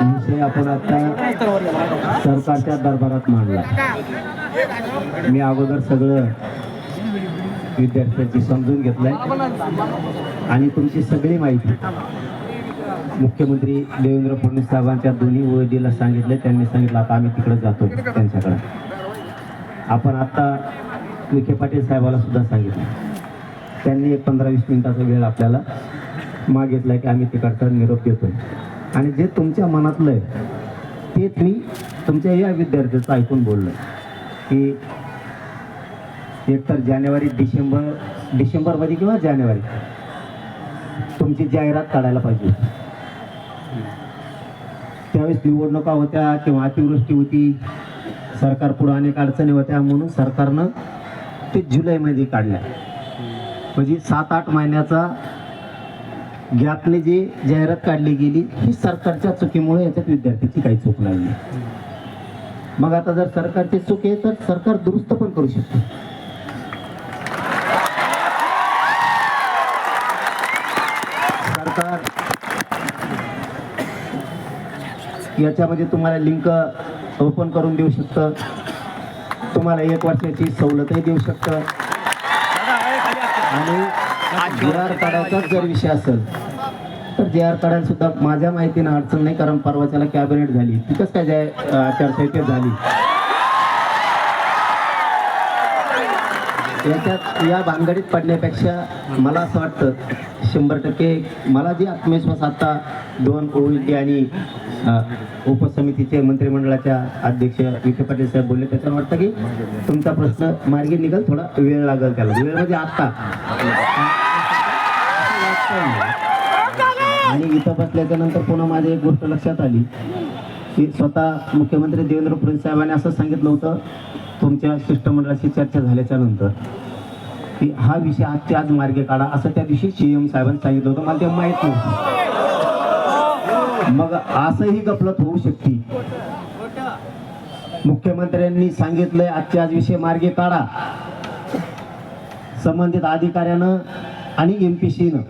विषय आपण आता सरकारच्या दरबारात मांडला. मी अगोदर सगळं विद्यार्थ्यांची समजून घेतलंय आणि तुमची सगळी माहिती मुख्यमंत्री देवेंद्र फडणवीस साहेबांच्या दोन्ही ओळखीला सांगितले. त्यांनी सांगितलं आता आम्ही तिकडे जातो त्यांच्याकडे. आपण आता विखे पाटील साहेबाला सुद्धा सांगितलं. त्यांनी एक 15-20 मिनिटाचा वेळ आपल्याला मागितला की आम्ही तिकडचा निरोप देतो. आणि जे तुमच्या मनातलं आहे तेच मी तुमच्या या विद्यार्थ्याचं ऐकून बोललो की एकतर जानेवारी डिसेंबरमध्ये किंवा जानेवारी तुमची जाहिरात काढायला पाहिजे. त्यावेळेस निवडणुका होत्या किंवा अतिवृष्टी होती, सरकार पुढे अनेक अडचणी होत्या, म्हणून सरकारनं ते जुलैमध्ये काढल्या. म्हणजे 7-8 महिन्याचा गॅपने जी जाहिरात काढली गेली ही सरकारच्या चुकीमुळे याच्यात विद्यार्थ्याची काही चूक लागली. मग आता जर सरकारची चूक आहे तर सरकार दुरुस्त पण करू शकते. सरकार याच्यामध्ये तुम्हाला लिंक ओपन करून देऊ शकतं, तुम्हाला 1 वर्षाची सवलतही देऊ शकतं. आणि JR काढायचाच जर विषय असेल तर JR काढायला सुद्धा माझ्या माहितीनं अडचण नाही, कारण परवाच्याला कॅबिनेट झाली, तिथंच काय आचारसंहिता झाली. याच्यात या भानगडीत पडण्यापेक्षा मला असं वाटतं 100% मला जी आत्मविश्वास आता 2 OET आणि उपसमितीचे मंत्रिमंडळाच्या अध्यक्ष विखे पाटील साहेब बोलले, त्याच्यावर वाटतं की तुमचा प्रश्न मार्गी निघेल. थोडा वेळ लागेल, त्याला वेळ म्हणजे आत्ता. आणि इथं बसल्याच्या नंतर पुन्हा माझी एक गोष्ट लक्षात आली की स्वतः मुख्यमंत्री देवेंद्र फडणवीस साहेबांनी असं सांगितलं होतं तुमच्या शिष्टमंडळाशी चर्चा झाल्याच्या नंतर की हा विषय आजच्या आज मार्गे काढा, असं त्या दिवशी CM साहेबांनी सांगितलं होतं. मला ते माहीत नव्हतं. मग असंही गफलत होऊ शकते. मुख्यमंत्र्यांनी सांगितलंय आजच्या आज विषय मार्गे काढा, संबंधित अधिकाऱ्यानं आणि MPCनं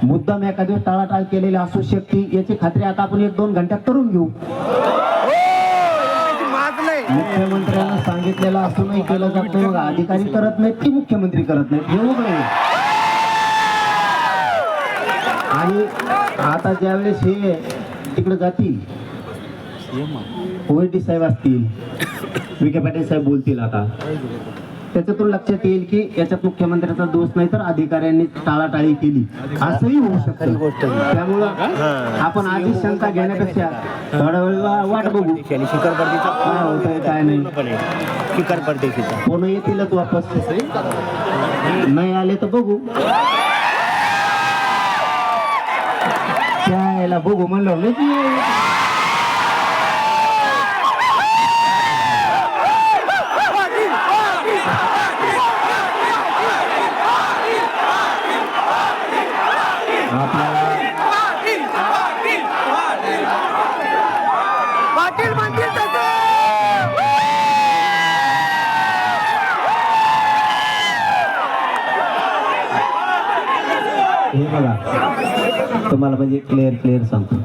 मुद्दाम एखाद्या टाळाटाळ केलेली असू शकते, याची खात्री आता आपण 1-2 घंट्यात करून घेऊ. मुख्यमंत्र्यांना सांगितलेलं असूनही केलं जात नाही, मग अधिकारी करत नाहीत की मुख्यमंत्री करत नाहीत हे वेगळं. आणि आता ज्यावेळेस हे तिकडे जातील OET साहेब असतील, विखे पाटील साहेब बोलतील, आता त्याच्यातून लक्षात येईल की याच्यात मुख्यमंत्र्याचा दोष नाही तर अधिकाऱ्यांनी टाळाटाळी केली असंही होऊ शकतं. त्यामुळं आपण आधीच शंका घेण्यापेक्षा थोडा वेळ वाट बघू काय होतंय काय नाही. कोण येतीलच वापस, नाही आले तर बघू. त्याला बघू म्हणलं हे बघा, तुम्हाला म्हणजे क्लिअर सांगतो.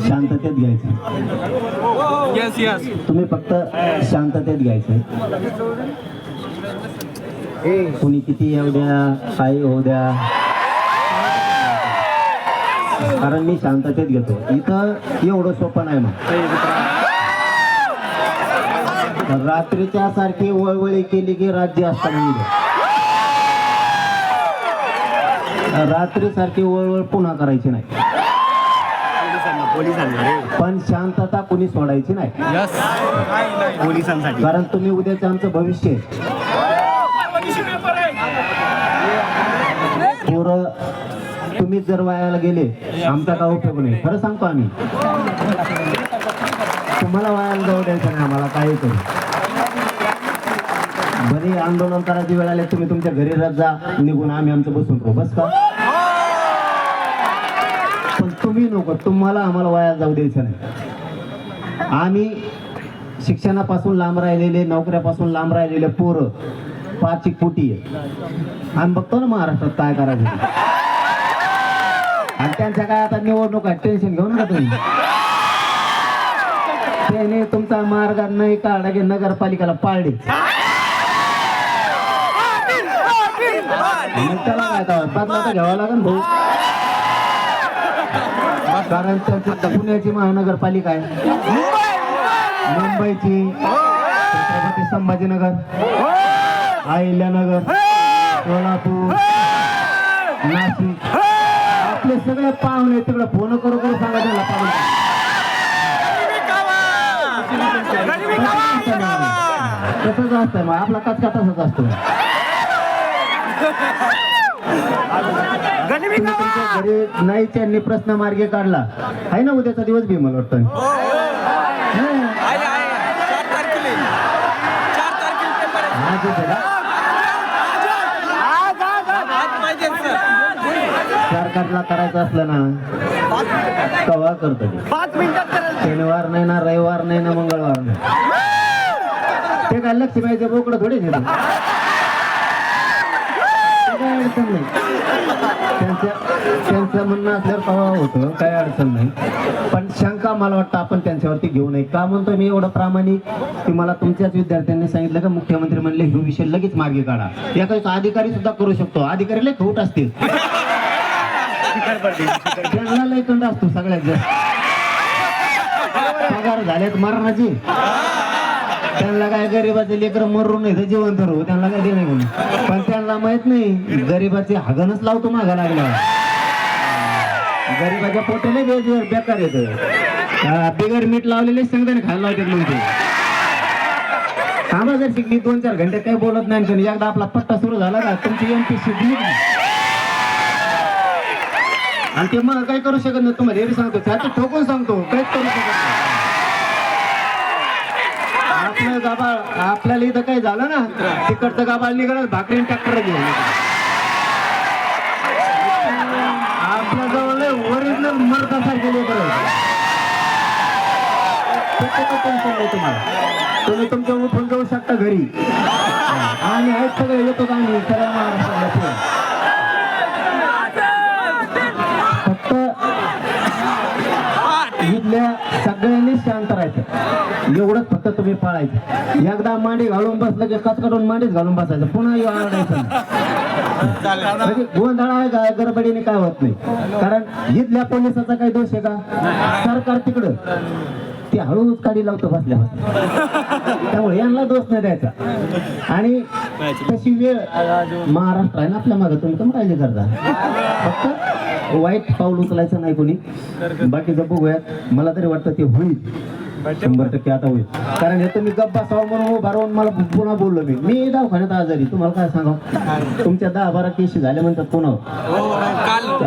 शांततेत घ्यायचं. तुम्ही फक्त शांततेत घ्यायचं. कुणी किती येऊ द्या, काही होऊ द्या, कारण मी शांततेत घेतो. इथं एवढं सोपं नाही. मग रात्रीच्या सारखी वळवळी केली की राज्य असताना रात्री सारखी वळवळ पुन्हा करायची नाही, पण शांतता कुणी सोडायची नाही पोलिसांसाठी, कारण तुम्ही उद्याचं आमचं भविष्य. पोरं तुम्ही जर वायाला गेले आमचा काय उपयोग नाही. खरं सांगतो आम्ही, तुम्हाला वायाला जाऊ द्यायचं नाही आम्हाला काही करू. बरी आंदोलन करायची वेळ आली तुम्ही तुमच्या घरी राहत जा, निघून आम्ही आमचं बसून राहू, बस का. पण तुम्ही नको, तुम्हाला आम्हाला वाया जाऊ द्यायचं नाही. आम्ही शिक्षणापासून लांब राहिलेले, नोकऱ्यापासून लांब राहिलेले पोरं 5 कोटी आहे. आम्ही बघतो ना महाराष्ट्रात काय करायचं ते. आणि त्यांच्या काय आता निवडणूक आहे, टेन्शन घेऊ नका तुम्ही. त्याने तुमचा मार्ग नाही काढला की नगरपालिकेला पाळले. मग त्याला काय करावं, बदला तर घ्यावा लागेल भाऊ. कारण त्यांची पुण्याची महानगरपालिका आहे, मुंबईची छत्रपती संभाजीनगर, अहिल्यानगर, सोलापूर, नाशिक, आपले सगळे पाहुणे तिकडे फोन करू करू सांगा त्याला पाहून. तसंच असतं मग आपला कचका तसंच असतो. तुमच्या घरी नाही त्यांनी प्रश्न मार्गे काढला आहे ना, उद्याचा दिवस बी मला वाटतं. 4 करायचं असलं ना कवा करतो ते. 5 मिनिटात शनिवार नाही ना, रविवार नाही ना, मंगळवार नाही. ते काय लक्ष्मीबाईचं बोकडं थोडी घेतो, काय अडचण नाही. त्यांचं म्हणणं असल्यावर कवा होतं, काय अडचण नाही. पण शंका मला वाटतं आपण त्यांच्यावरती घेऊ नये. का म्हणतो मी एवढं प्रामाणिक की मला तुमच्याच विद्यार्थ्यांनी सांगितलं का मुख्यमंत्री म्हणले हे विषय लगेच मार्गी काढा. एखादा अधिकारी सुद्धा करू शकतो, अधिकारी लय खोट असतील, त्यांना लय कंड असतो सगळ्यात जास्त. पगार झालेत मरणाची, त्यांना काय गरीबाचे लेकर मरून नाही तर जिवंत राहू, त्यांना काय देणे म्हणून. पण त्यांना माहित नाही गरीबाचे हागणच लावतो मागा लागला. गरीबाच्या पोटाला बेकार येतं, बिगर मीठ लावलेले संगताने खायला लावतात. मग ते थांबा जर शिकली 2-4 घंटे काही बोलत नाही, पण एकदा आपला पट्टा सुरू झाला का तुमची एमपी शिकली आणि ते मग काही करू शकत नाही. तुम्हाला हे सांगतो, त्याचं ठोकून सांगतो, काहीच करू शकत नाही. आपलं गाबाळ आपल्याला इथं काही झालं ना, तिकडचं गाबाळ निघालं भाकरी ट्रॅक्टर घेऊन. आपल्या जवळ ओरिजिनल मर्दासारखे लोक तुम्हाला, तुम्ही तुमच्या उठून जाऊ शकता घरी. आणि आहेत सगळे येतो का आम्ही सगळ्या महाराष्ट्राला. फक्त इथल्या सगळ्यांनी शांत राहायचं, एवढंच फक्त तुम्ही पाळायचं. एकदा मांडी घालून बसलं की कचकटून मांडीच घालून बसायचं, पुन्हा आरडायचं. म्हणजे गोंधळ आहे का, गडबडीने काय होत नाही. कारण इथल्या पोलिसाचा काही दोष आहे का, सरकार तिकडं ते हळूच काढी लावतो बसल्या बसल्या, त्यामुळे यांना दोष नाही द्यायचा. आणि तशी वेळ महाराष्ट्र आहे ना आपल्या मागे, तुम्ही कमी काळजी करता. फक्त वाईट पाऊल उचलायचं नाही कोणी, बाकीचं बघूयात. मला तरी वाटतं ते होईल, 100% आता होईल. कारण हे तुम्ही गप्पा साव म्हणून उभा राहून मला पुन्हा बोललो मी दवाखान्यात आजारी. तुम्हाला काय सांगा, तुमच्या 10-12 केशी झाले म्हणतात पुन्हा.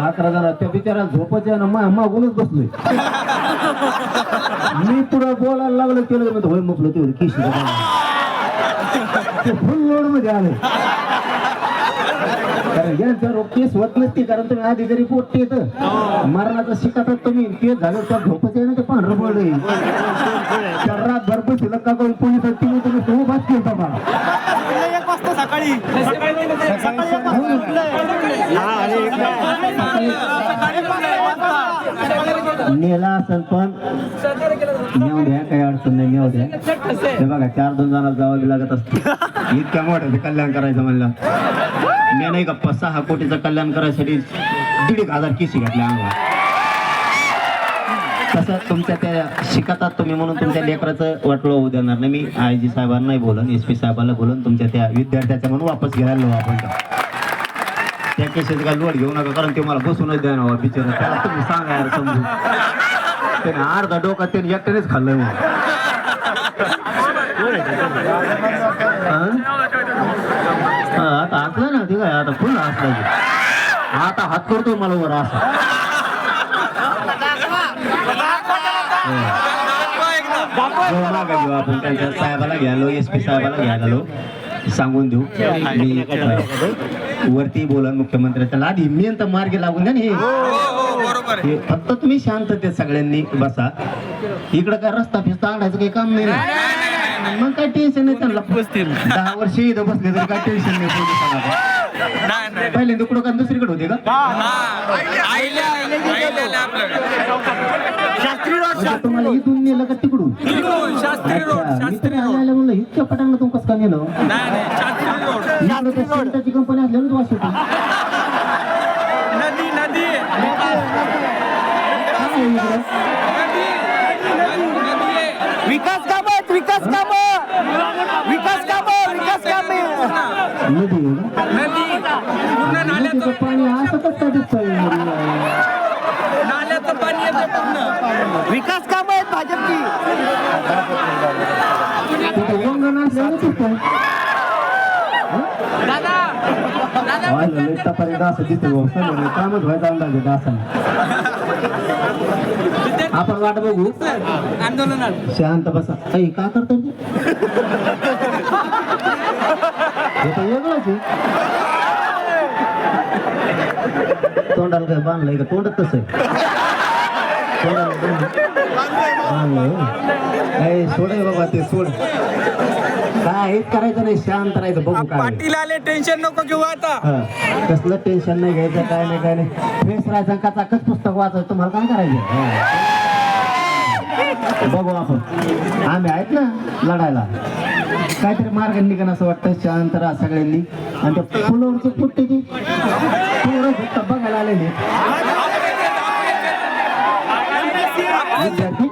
11 जण त्या बिचारा झोपायच्या ना मागूनच बसलोय मी. पुढं बोलायला लागलं केलं होय म्हटलं तेवढं केशी फुल लोड मध्ये आले. कारण यांच्यावर केस होत नसते, कारण तुम्ही अधिकारी पोट येतं मरणाचा शिकातात तुम्ही. केस झालं तर झोपच आहे ना, ते पांढरं पडलं रातभर बसलं का करून पोलिसात तुम्ही उभाच केला मला 1 वाजता सकाळी नेला असेल पण नेऊ द्या, काही अडचण नाही, नेऊ द्या. हे बघा 4-2 जणांना जावं लागत असते. इतक्या मोठं कल्याण करायचं म्हणलं मी नाही का 5-6 कोटीचं कल्याण करायसाठी 1,500 केसी घातल्या अंगावर. तसं तुमच्या त्या शिकतात तुम्ही म्हणून तुमच्या लेकराचं वाटलं होऊ देणार नाही मी. आयजी साहेबांना नाही बोलून, SP साहेबांना बोलून तुमच्या त्या विद्यार्थ्याच्या म्हणून वापस घ्यायला आपण. त्या केसेस काय लोड घेऊ नका, कारण ते मला बसूनच द्या ना बिचारा. त्याला तुम्ही सांगा यार समजून. त्याने अर्धा डोका त्याने एकट्यानेच खाल्लंय मग. आता हसला ना ते काय, आता फुल हसला. आता हात करतो मला वर असा. आपण त्यांच्या साहेबाला घ्यालो, SP साहेबाला घ्यायला सांगून देऊ. मी वरती बोला मुख्यमंत्र्याच्या आधी मेन तर मार्गे लागून द्या ना. हे फक्त तुम्ही शांततेत सगळ्यांनी बसा. इकडं काय रस्ता फिस्ता आणायचं काही काम नाही ना. मग काय टेन्शन नाही त्यांना 10 वर्ष इथं बसले तरी काय टेन्शन नाही पोलिसाला. पहिल्यांदा कुठं का दुसरीकडे होते का म्हणजे तुम्हाला इथून नेलं का तिकडून अच्छा मी तरी आल्याला म्हणलं इतक्या पटांना तू कसं का नेलं त्याची कंपनी असल्यावर वास होती काय इकडं? विकास काम विकास काम विकास काम विकास काम नदी आहे का? नदीचं पाणी असं कसं काय दिसतंय विकास काम आहेत भाजपची तिथं वंगण असल्यावर दिसतंय पर्यंत असं दिसतं कामच व्हायचं अंदाज आहे डासाला. आपण वाट बघू शांत बसा ऐ का करतो वेगळंच आहे तोंडाला काय बांधलंय का तोंडात तसं आहे बांधलंय सोड बाबा ते सोड काय हेच करायचं नाही शांत राहायचं बघू काय पाटील आले टेन्शन नको घेऊ आता कसलं टेन्शन नाही घ्यायचं काय नाही फ्रेश राहायचं का चाकच पुस्तक वाचायचं तुम्हाला काय करायचं बघू आपण आम्ही आहेत ना लढायला काहीतरी मार्ग निघण असं वाटतं शांत राहा सगळ्यांनी आणि त्या फुलावरचे फुटते ते फुलं फक्त बघायला आलेले विद्यार्थी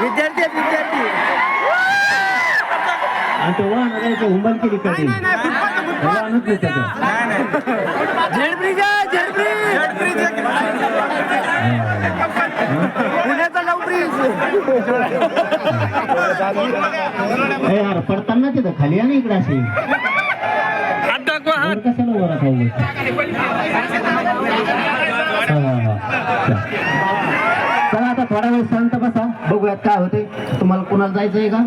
विद्यार्थी विद्यार्थी आणि ते वाहन जायचं हुंबल केली कधी वाहनच नाही त्याचं पुण्याचा लव ब्रिज यार पडताना तिथं खाली आणि इकडे असेल कशाला वर खाऊ चला आता थोडा वेळ शांत बसा बघूयात काय होते तुम्हाला कोणाला जायचंय का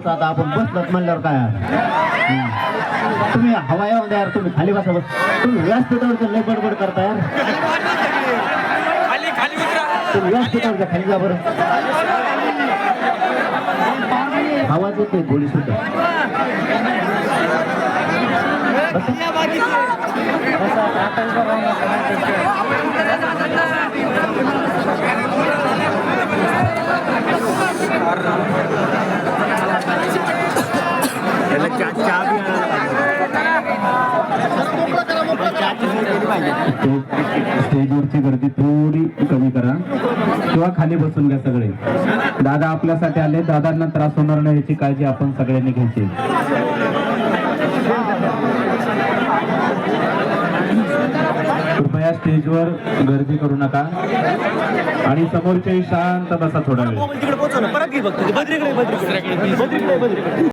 आता आपण बसलात म्हणल्यावर काय तुम्ही हवा येऊन द्या यार तुम्ही खाली बसा बस तुम्ही व्यासपीठावर लय बडबड करता यार तुम्ही व्यासपीठावर खाली जा बरं आवाज येतोय गोळी सुद्धा स्टेजवरची गर्दी थोडी कमी करा किंवा खाली बसून घ्या सगळे दादा आपल्यासाठी आले दादांना त्रास होणार नाही याची काळजी आपण सगळ्यांनी घ्यायची कृपया स्टेजवर गर्दी करू नका आणि समोरच्याही शांत बसा थोडा वेळ